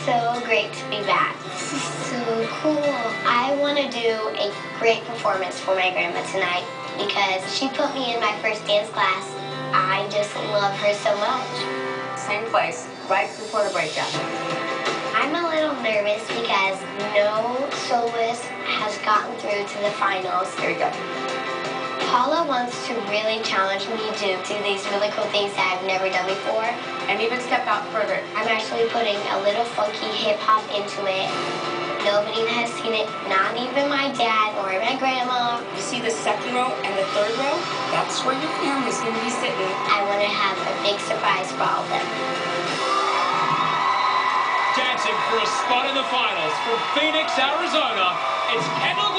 so great to be back. This is so cool. I want to do a great performance for my grandma tonight because she put me in my first dance class. I just love her so much. Same place, right before the breakdown. I'm a little nervous because no soloist has gotten through to the finals. Here we go. Paula wants to really challenge me to do these really cool things that I've never done before. And even step out further. I'm actually putting a little funky hip hop into it. Nobody has seen it, not even my dad or my grandma. You see the second row and the third row? That's where your family's going to be sitting. I want to have a big surprise for all of them. Dancing for a spot in the finals from Phoenix, Arizona, it's Kendall.